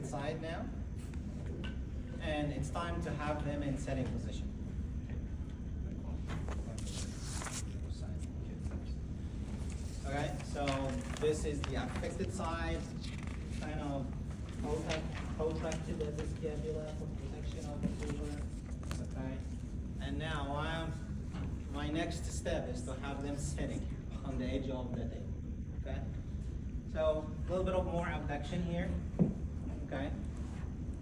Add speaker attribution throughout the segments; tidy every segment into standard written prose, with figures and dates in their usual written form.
Speaker 1: side now. And it's time to have them in setting position. Okay, so this is the affected side, kind of protracted at the scapula for protection of the shoulder. Okay, and now my next step is to have them sitting on the edge of the table. Okay, so a little bit of more abduction here. Okay,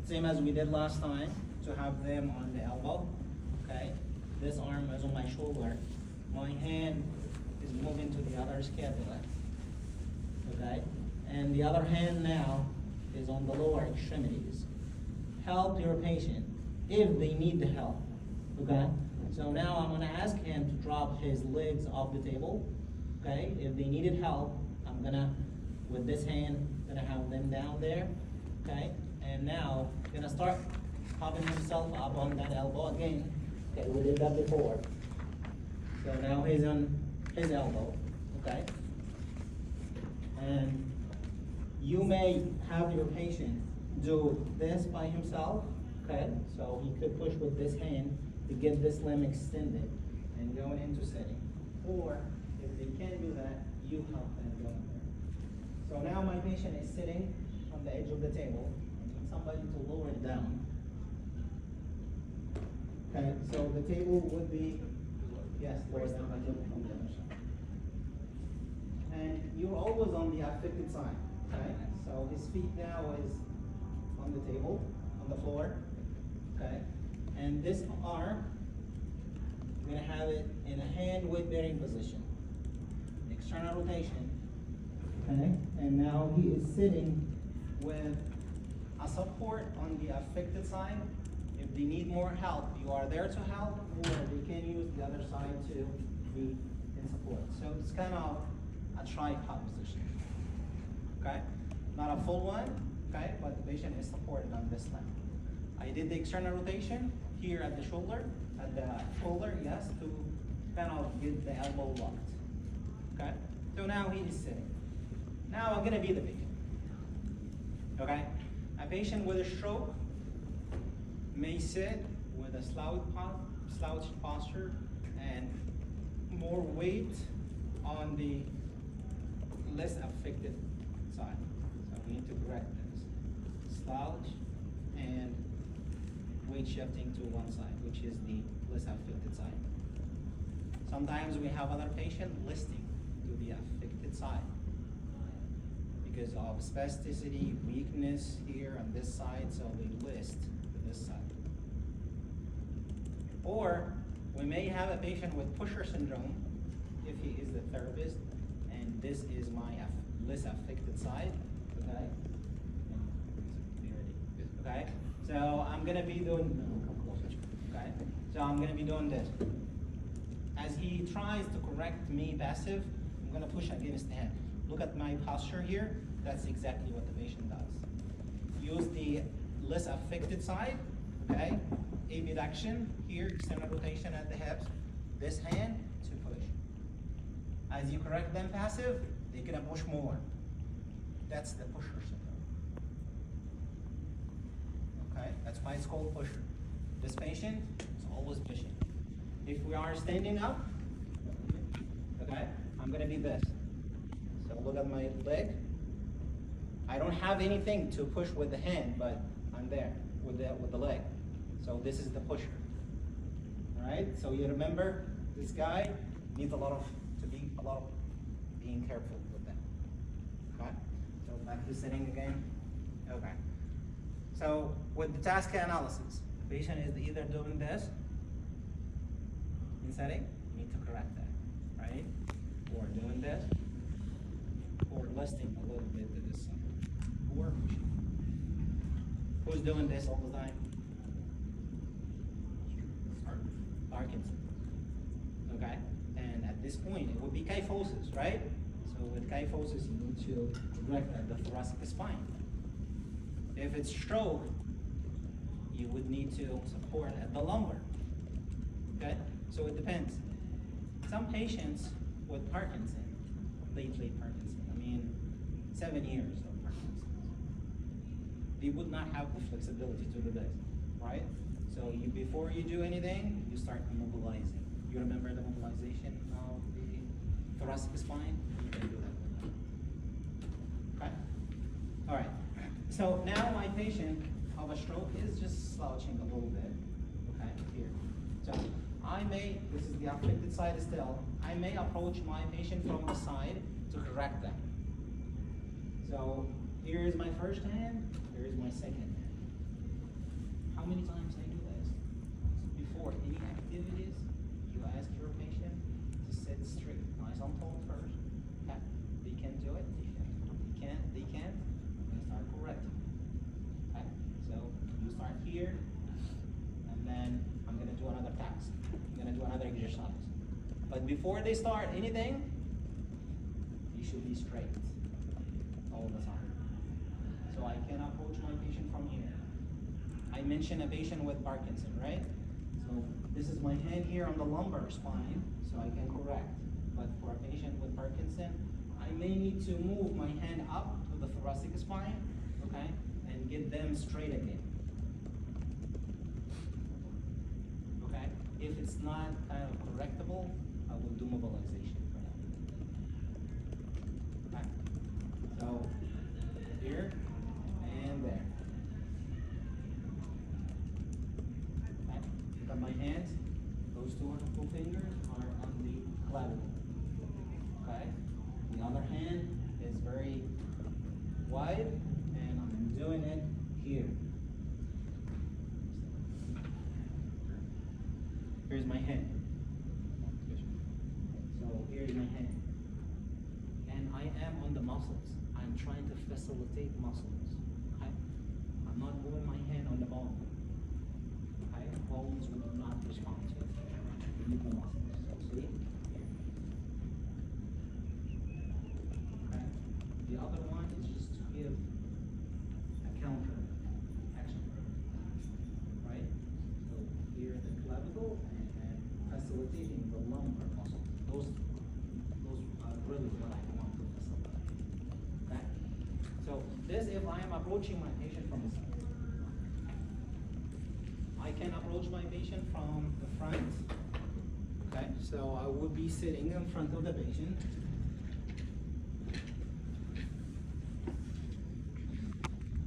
Speaker 1: same as we did last time, to have them on the elbow. Okay, this arm is on my shoulder. My hand is moving to the other scapula. Okay, and the other hand now is on the lower extremities. Help your patient if they need the help. Okay, so now I'm gonna ask him to drop his legs off the table. Okay, if they needed help, I'm gonna, with this hand, gonna have them down there. Okay, and now gonna start popping himself up on that elbow again. Okay, we did that before. So now he's on his elbow. Okay, and you may have your patient do this by himself. Okay, so he could push with this hand to get this limb extended and going into setting. Or if they can't do that, you help them go in there. So now my patient is sitting on the edge of the table. I need somebody to lower it down. Okay, so the table would be, yes, lower down by the other side. And you're always on the affected side. Okay, so his feet now is on the table, on the floor. Okay, and this arm, we're gonna have it in a hand weight bearing position. External rotation. Okay, and now he is sitting with a support on the affected side. If they need more help, you are there to help, or they can use the other side to be in support. So it's kind of a tripod position. Okay, not a full one. Okay, but the patient is supported on this leg. I did the external rotation here at the shoulder, yes, to kind of get the elbow locked. Okay, so now he is sitting. Now I'm gonna be the patient. Okay, a patient with a stroke may sit with a slouched posture and more weight on the less affected side. So we need to correct this. Slouch and weight shifting to one side, which is the less affected side. Sometimes we have other patient listing to the affected side because of spasticity, weakness here on this side, so we list to this side. Or we may have a patient with pusher syndrome if he is the therapist, and this is my less affected side. Okay. Okay. So I'm gonna be doing. Okay. So I'm gonna be doing this. As he tries to correct me passive, I'm gonna push against him. Look at my posture here. That's exactly what the patient does. Use the less affected side. Okay. Abduction here, external rotation at the hips. This hand to push. As you correct them passive, they're gonna push more. That's the pusher syndrome. Okay, that's why it's called pusher. This patient is always pushing. If we are standing up, okay, I'm gonna be this. So look at my leg. I don't have anything to push with the hand, but I'm there with the leg. So this is the pusher. All right. So you remember this guy needs a lot of being careful with that. Okay. So back to sitting again. Okay. So with the task analysis, the patient is either doing this in setting, you need to correct that, right? Or doing this, or listing a little bit to this side, or pushing. Who's doing this all the time? Parkinson. Okay? And at this point, it would be kyphosis, right? So with kyphosis, you need to correct the thoracic spine. If it's stroke, you would need to support at the lumbar. Okay? So it depends. Some patients with Parkinson, late Parkinson, I mean, 7 years of Parkinson's. they would not have the flexibility to do this, right? So before you do anything, you start mobilizing. You remember the mobilization of the thoracic spine? You can do that. Okay? All right. So now my patient of a stroke is just slouching a little bit. Okay, here. So this is the affected side still, I may approach my patient from the side to correct them. So here is my first hand, here is my second hand. How many times I do this? Before any activities, you ask your patient to sit straight, nice and tall first. Okay. They can do it, they can't, I'm gonna start correcting. Okay. So you start here, and then I'm gonna do another task. I'm gonna do another exercise. But before they start anything, you should be straight all the time. So I can approach my patient from here. I mentioned a patient with Parkinson, right? So this is my hand here on the lumbar spine, so I can correct. But for a patient with Parkinson, I may need to move my hand up to the thoracic spine, okay, and get them straight again. Okay? If it's not kind of correctable, I will do mobilization for that. Okay? So here and there. Okay? Look at my hands. Those two fingers are on the clavicle. Okay? The other hand is very wide, and I'm doing it here. Here's my hand. So here's my hand. And I am on the muscles. I'm trying to facilitate muscles. Okay? I'm not moving my hand on the bone. Okay? Bones will not respond to it. We need the muscles. So see? Okay? The other one is just to give a counter action. Right? So here the clavicle and facilitating the lumbar muscle. Those are really what I want to facilitate. Okay? So this, if I am approaching my patient from the side. I can approach my patient from the front. Okay? So I would be sitting in front of the patient.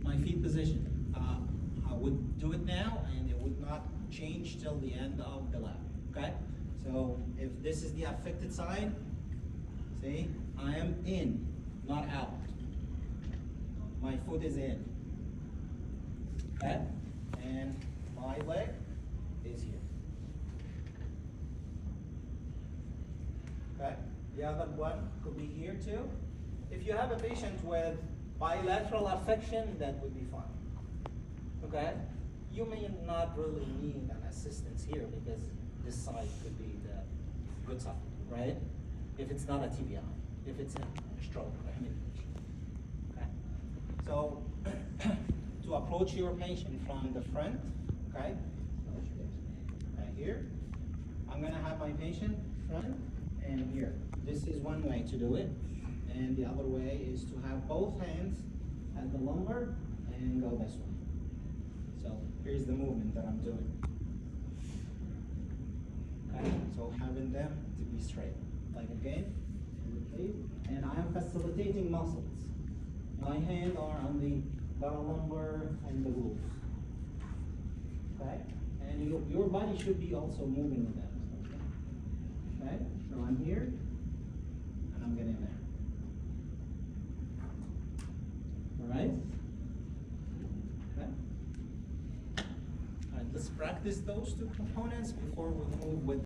Speaker 1: My feet position. I would do it now, and it would not change till the end of the lap. Okay? So if this is the affected side, see, I am in, not out. My foot is in. Okay? And my leg is here. Okay? The other one could be here too. If you have a patient with bilateral affection, that would be fine. Okay? You may not really need an assistance here because this side could be the good side, right? If it's not a TBI, if it's a stroke or hemorrhage. Okay? So, to approach your patient from the front, okay? Right here. I'm gonna have my patient front and here. This is one way to do it. And the other way is to have both hands at the lumbar and go this way. So here's the movement that I'm doing. Okay, so having them to be straight. Like again, and I am facilitating muscles. My hands are on the lumbar and the glutes. Okay, and your body should be also moving with them. Okay, so I'm here, and I'm getting there. All right. Okay. All right. Let's practice those two components before we move with